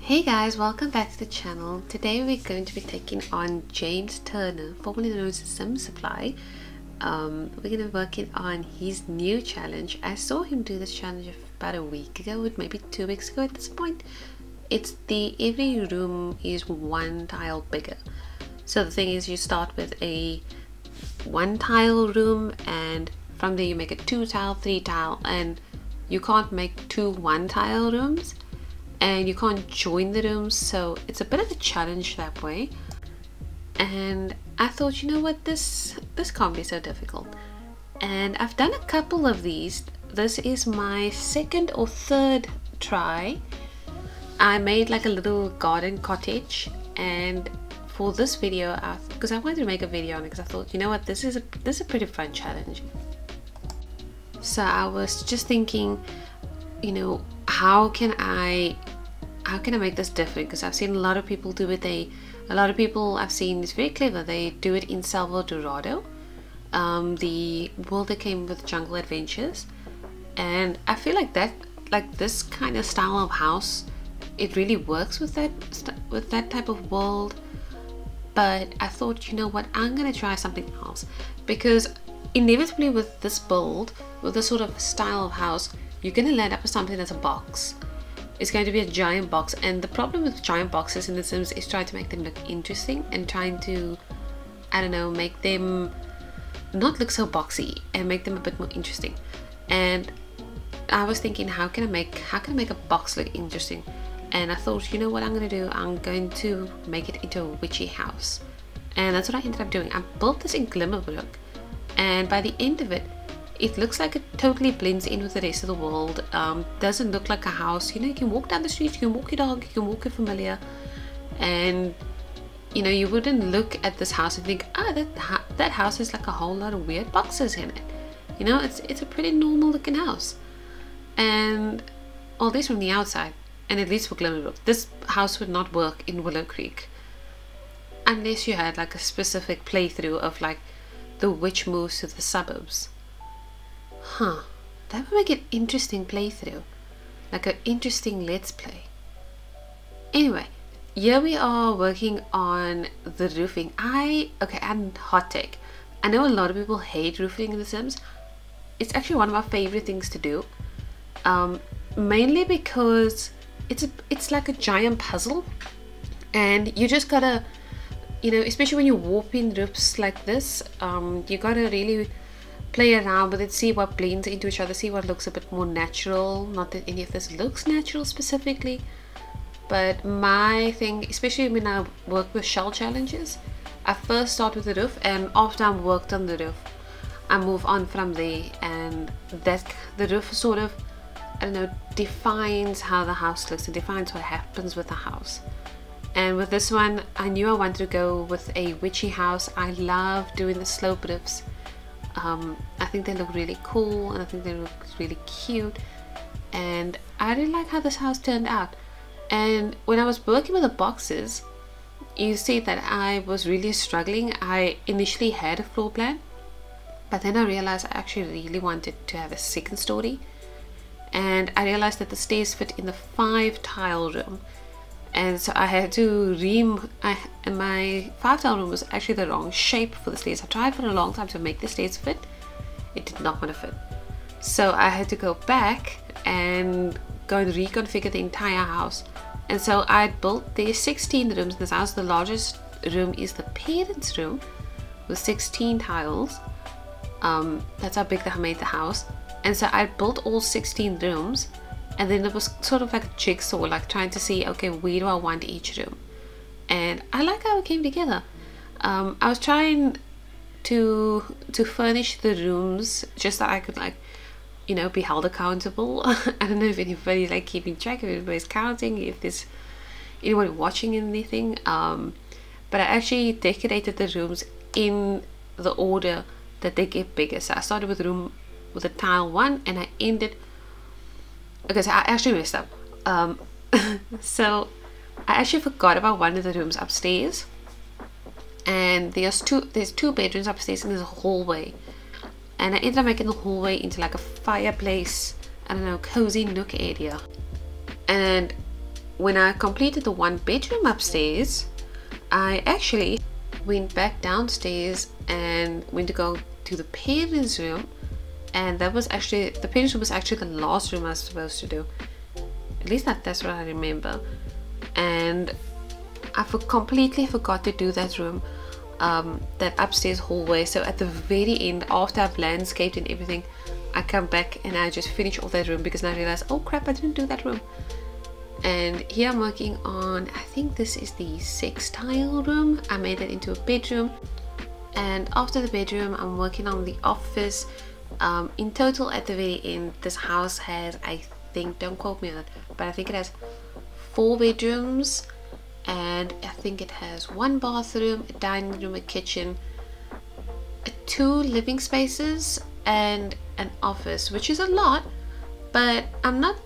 Hey guys, welcome back to the channel. Today we're going to be taking on James Turner, formerly known as Sim Supply. We're going to be working on his new challenge. I saw him do this challenge about a week ago, maybe 2 weeks ago at this point. It's the every room is one tile bigger. So the thing is, you start with a 1 tile room, and from there you make a 2 tile, 3 tile, and you can't make 2 1 tile rooms. And you can't join the rooms, so it's a bit of a challenge that way. And I thought, you know what, this can't be so difficult. And I've done a couple of these. This is my 2nd or 3rd try. I made like a little garden cottage, and for this video, because I wanted to make a video on it, because I thought, you know what, this is a pretty fun challenge. So I was just thinking, you know, how can I make this different? Because I've seen a lot of people do it. A lot of people I've seen is very clever. They do it in Salvadorado, the world that came with Jungle Adventures, and I feel like this kind of style of house, it really works with that type of world. But I thought, you know what, I'm gonna try something else, because inevitably with this build, with this sort of style of house, you're going to land up with something that's a box. It's going to be a giant box, and the problem with giant boxes in The Sims is trying to make them look interesting and trying to, I don't know, make them not look so boxy and make them a bit more interesting. And I was thinking, how can I make a box look interesting? And I thought, you know what I'm going to do? I'm going to make it into a witchy house. And that's what I ended up doing. I built this in Glimmerbrook, and by the end of it, it looks like it totally blends in with the rest of the world. Doesn't look like a house. You know, you can walk down the street, you can walk your dog, you can walk your familiar, and you know, you wouldn't look at this house and think, that house has like a whole lot of weird boxes in it. You know, it's a pretty normal looking house, and all this from the outside. And at least for Glimmerbrook, this house would not work in Willow Creek unless you had like a specific playthrough of like the witch moves to the suburbs. Huh, that would make an interesting playthrough, like an interesting let's play. Anyway, here we are working on the roofing. And hot take, I know a lot of people hate roofing in The Sims. It's actually one of my favorite things to do, mainly because it's like a giant puzzle, and you just gotta, you know, especially when you're warping roofs like this, you gotta really play around with it, see what blends into each other, see what looks a bit more natural. Not that any of this looks natural specifically, but my thing, especially when I work with shell challenges, I first start with the roof, and after I've worked on the roof, I move on from there, and that the roof sort of, I don't know, defines how the house looks. It defines what happens with the house. And with this one, I knew I wanted to go with a witchy house. I love doing the slope roofs. I think they look really cool, and I think they look really cute, and I really like how this house turned out. And when I was working with the boxes, you see that I was really struggling. I initially had a floor plan, but then I realized I actually really wanted to have a 2nd story, and I realized that the stairs fit in the 5 tile room. And so I had to and my 5 tile room was actually the wrong shape for the stairs. I tried for a long time to make the stairs fit. It did not want to fit. So I had to go back and go and reconfigure the entire house. And so I built, there's 16 rooms in this house. The largest room is the parents' room with 16 tiles. That's how big I made the house. And so I built all 16 rooms. And then it was sort of like a jigsaw, like trying to see, okay, where do I want each room? And I like how it came together. I was trying to furnish the rooms just so I could, like, you know, be held accountable. I don't know if anybody's like keeping track, if anybody's counting, if there's anybody watching anything. But I actually decorated the rooms in the order that they get bigger. So I started with a tile 1, and I ended. Okay, so I actually messed up. So I actually forgot about one of the rooms upstairs, and there's two bedrooms upstairs, and there's a hallway, and I ended up making the hallway into like a fireplace, I don't know, cozy nook area. And when I completed the 1 bedroom upstairs, I actually went back downstairs and went to go to the parents' room, and that was actually, the parents' room was actually the last room I was supposed to do. At least that's what I remember. And I completely forgot to do that room, that upstairs hallway. So at the very end, after I've landscaped and everything, I come back and I just finish off that room, because now I realize, oh crap, I didn't do that room. And here I'm working on, I think this is the sextile room. I made that into a bedroom. And after the bedroom, I'm working on the office. In total, at the very end, this house has, I think, don't quote me on it, but I think it has 4 bedrooms, and I think it has 1 bathroom, a dining room, a kitchen, 2 living spaces, and an office, which is a lot, but I'm not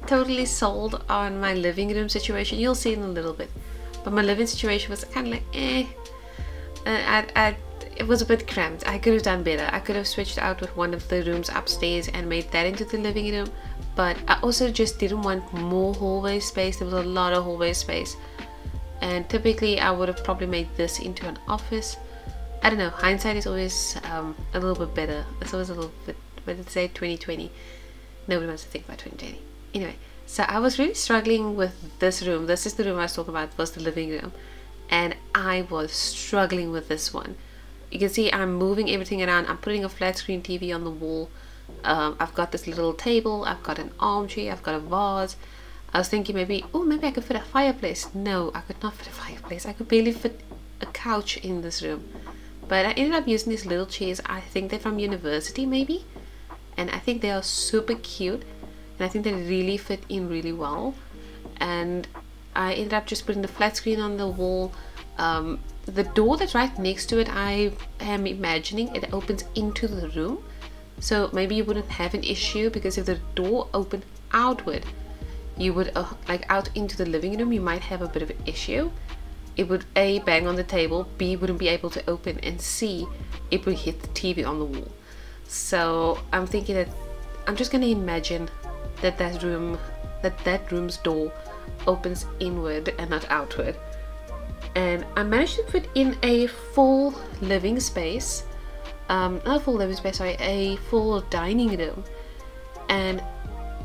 totally sold on my living room situation. You'll see in a little bit, but my living situation was kind of like it was a bit cramped. I could have done better. I could have switched out with one of the rooms upstairs and made that into the living room, but I also just didn't want more hallway space. There was a lot of hallway space, and typically I would have probably made this into an office. I don't know, hindsight is always a little bit better. It's always a little bit, but let's say 2020, nobody wants to think about 2020. Anyway, so I was really struggling with this room. This is the room I was talking about, was the living room, and I was struggling with this one. You can see I'm moving everything around. I'm putting a flat screen TV on the wall. I've got this little table, I've got an armchair, I've got a vase. I was thinking maybe, oh, maybe I could fit a fireplace. No, I could not fit a fireplace. I could barely fit a couch in this room. But I ended up using these little chairs. I think they're from university maybe, and I think they are super cute, and I think they really fit in really well. And I ended up just putting the flat screen on the wall. The door that's right next to it, I am imagining it opens into the room, so maybe you wouldn't have an issue, because if the door opened outward, you would like out into the living room, you might have a bit of an issue. It would A, bang on the table, B, wouldn't be able to open, and C, it would hit the TV on the wall. So I'm thinking that I'm just going to imagine that that room's door opens inward and not outward. And I managed to put in a full living space, not a full living space, sorry, a full dining room. And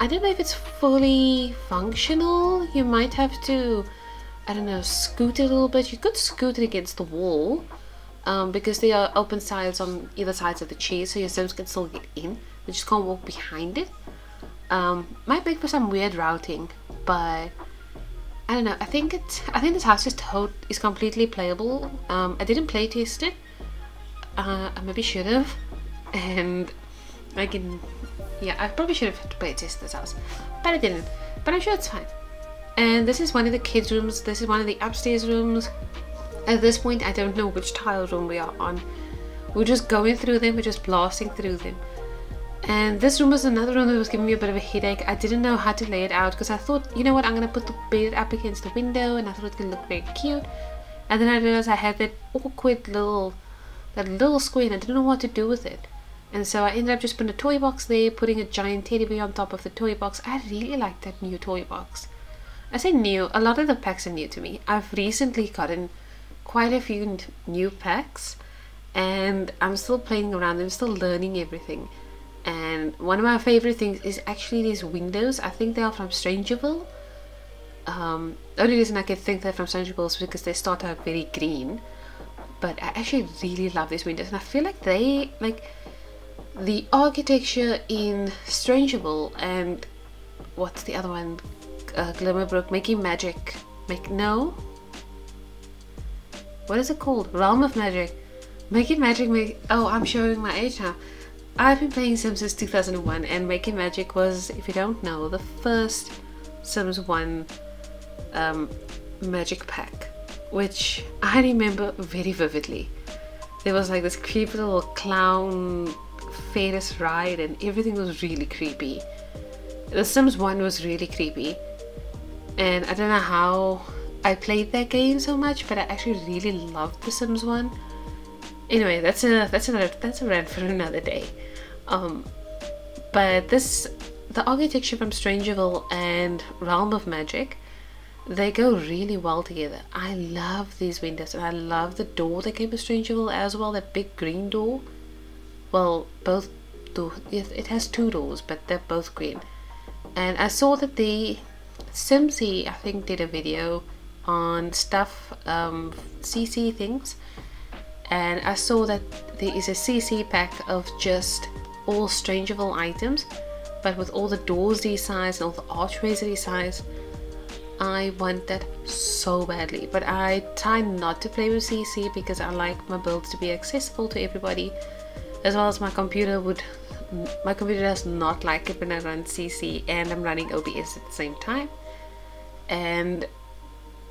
I don't know if it's fully functional. You might have to, I don't know, scoot it a little bit. You could scoot it against the wall, because there are open sides on either sides of the chair, so your Sims can still get in, but just can't walk behind it. Might make for some weird routing, but I don't know. I think this house is completely playable. I didn't play test it. I maybe should have, and I probably should have play test this house, but I didn't. But I'm sure it's fine. And this is one of the kids' rooms. This is one of the upstairs rooms. At this point, I don't know which tile room we are on. We're just going through them. We're just blasting through them. And this room was another room that was giving me a bit of a headache. I didn't know how to lay it out, because I thought, you know what, I'm going to put the bed up against the window, and I thought it could look very cute. And then I realized I had that awkward little square, and I didn't know what to do with it. And so I ended up just putting a toy box there, putting a giant teddy bear on top of the toy box. I really like that new toy box. I say new, a lot of the packs are new to me. I've recently gotten quite a few new packs, and I'm still playing around. I'm still learning everything. And one of my favorite things is actually these windows. I think they are from Strangerville. The only reason I can think they're from Strangerville is because they start out very green. But I actually really love these windows, and I feel like they, like, the architecture in Strangerville and what's the other one? Glimmerbrook, Making Magic. No? What is it called? Realm of Magic. Making Magic. Oh, I'm showing my age now. I've been playing Sims since 2001, and Making Magic was, if you don't know, the first Sims 1 magic pack, which I remember very vividly. There was like this creepy little clown Ferris ride, and everything was really creepy. The Sims 1 was really creepy, and I don't know how I played that game so much, but I actually really loved The Sims 1. Anyway, that's a rant for another day. But the architecture from Strangerville and Realm of Magic, they go really well together. I love these windows, and I love the door that came with Strangerville as well, that big green door. Well, both doors, yes, it has two doors, but they're both green. And I saw that the Simsy, I think, did a video on stuff, CC things, and I saw that there is a CC pack of just all Strangerville items, but with all the doors these size and all the archways these size. I want that so badly, but I try not to play with CC because I like my builds to be accessible to everybody, as well as my computer does not like it when I run CC and I'm running OBS at the same time, and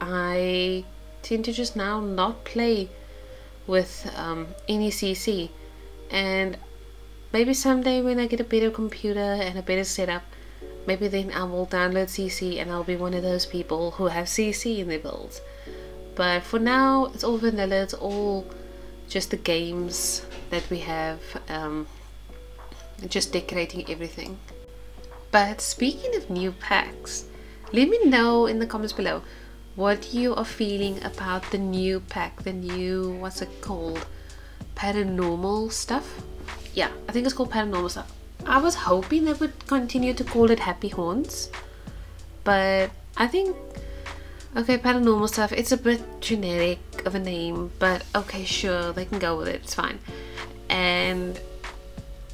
I tend to just now not play with any CC. And maybe someday when I get a better computer and a better setup, maybe then I will download CC and I'll be one of those people who have CC in their builds. But for now, it's all vanilla. It's all just the games that we have, just decorating everything. But speaking of new packs, let me know in the comments below what you are feeling about the new pack, the new, what's it called, paranormal stuff. Yeah, I think it's called paranormal stuff. I was hoping they would continue to call it Happy Haunts, but I think, okay, paranormal stuff, it's a bit generic of a name, but okay, sure, they can go with it, it's fine. And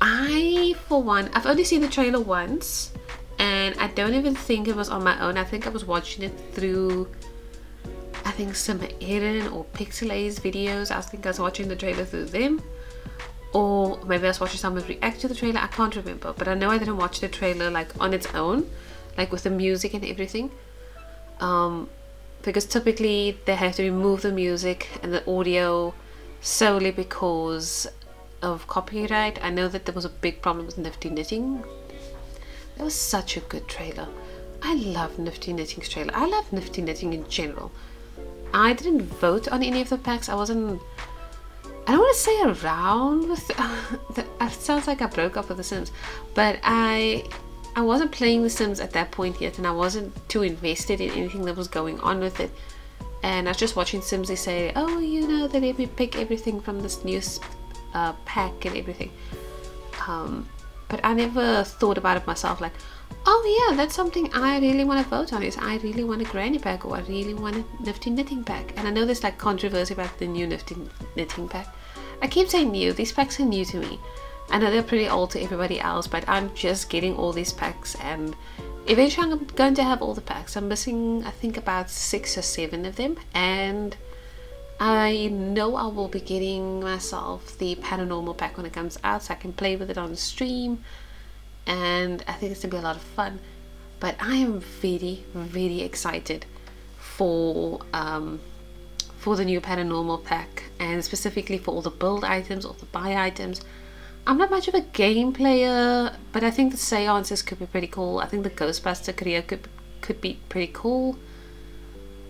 I, for one, I've only seen the trailer once, and I don't even think it was on my own. I think I was watching it through, I think, some Erin or Pixelate's videos. I think I was watching the trailer through them, or maybe I was watching someone react to the trailer. I can't remember, but I know I didn't watch the trailer like on its own, like with the music and everything, because typically they have to remove the music and the audio solely because of copyright. I know that there was a big problem with Nifty Knitting. That was such a good trailer. I love Nifty Knitting's trailer. I love Nifty Knitting in general. I didn't vote on any of the packs. I don't want to say around with it sounds like I broke up with The Sims, but I wasn't playing The Sims at that point yet, and I wasn't too invested in anything that was going on with it. And I was just watching Sims. They say, oh, you know, they let me pick everything from this new pack and everything, but I never thought about it myself, like, oh yeah, that's something I really want to vote on, is I really want a granny pack, or I really want a Nifty Knitting pack. And I know there's like controversy about the new Nifty Knitting pack. I keep saying new, these packs are new to me. I know they're pretty old to everybody else, but I'm just getting all these packs, and eventually I'm going to have all the packs. I'm missing, I think, about 6 or 7 of them, and I know I will be getting myself the paranormal pack when it comes out, so I can play with it on stream, and I think it's gonna be a lot of fun. But I am very, very excited for the new paranormal pack, and specifically for all the build items, all the buy items. I'm not much of a game player, but I think the seances could be pretty cool. I think the Ghostbuster career could be pretty cool,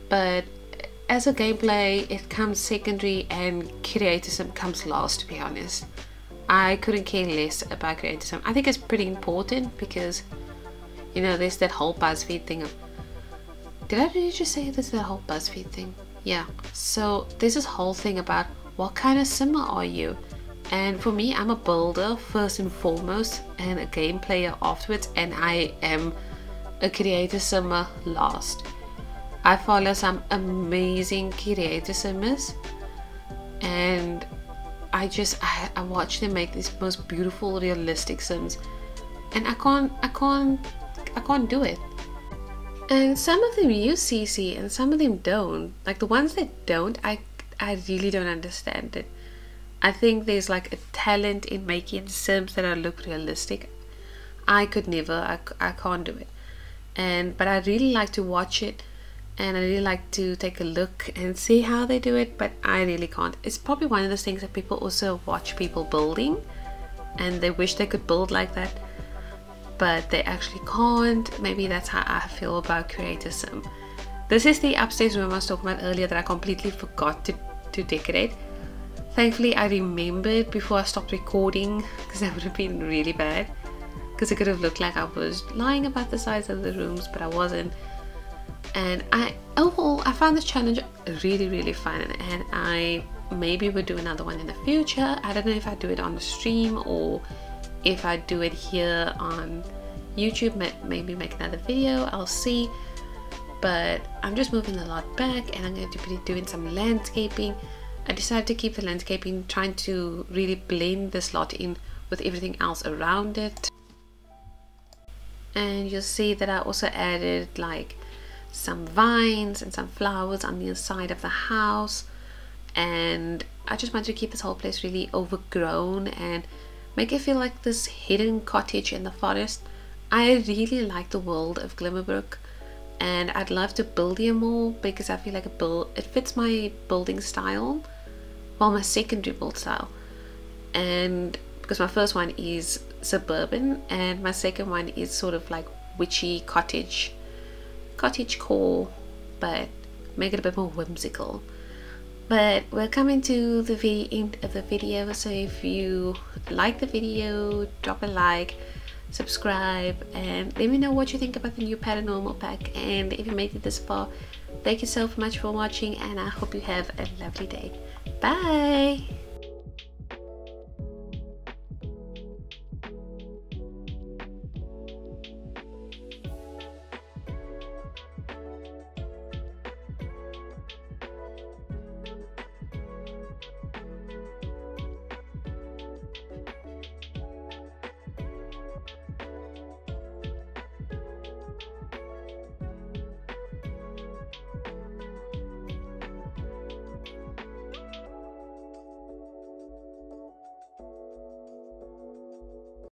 but as a gameplay, it comes secondary, and creatism comes last, to be honest. I couldn't care less about creatism. I think it's pretty important because, you know, there's that whole BuzzFeed thing of, did I really just say there's that whole BuzzFeed thing? Yeah, so there's this whole thing about what kind of simmer are you? And for me, I'm a builder first and foremost, and a game player afterwards, and I am a creator simmer last. I follow some amazing creator simmers, and I watch them make these most beautiful realistic sims, and I can't do it. And some of them use CC and some of them don't. Like the ones that don't, I really don't understand it. I think there's like a talent in making sims that look realistic. I could never, I can't do it. But I really like to watch it, and I really like to take a look and see how they do it, but I really can't. It's probably one of those things that people also watch people building and they wish they could build like that, but they actually can't. Maybe that's how I feel about Creator Sim. This is the upstairs room I was talking about earlier that I completely forgot to decorate. Thankfully I remembered before I stopped recording, because that would have been really bad, because it could have looked like I was lying about the size of the rooms, but I wasn't. And overall I found this challenge really fun, and I maybe would do another one in the future. I don't know if I do it on the stream or if I do it here on YouTube, maybe make another video, I'll see. But I'm just moving a lot back, and I'm going to be doing some landscaping. I decided to keep the landscaping, trying to really blend this lot in with everything else around it. And you'll see that I also added like some vines and some flowers on the inside of the house, and I just wanted to keep this whole place really overgrown and make it feel like this hidden cottage in the forest. I really like the world of Glimmerbrook, and I'd love to build here more because I feel like it fits my building style, well, my secondary build style. And because my first one is suburban and my second one is sort of like witchy cottage core, but make it a bit more whimsical. But we're coming to the very end of the video, so if you like the video, drop a like, subscribe, and let me know what you think about the new paranormal pack. And if you made it this far, thank you so much for watching, and I hope you have a lovely day. Bye.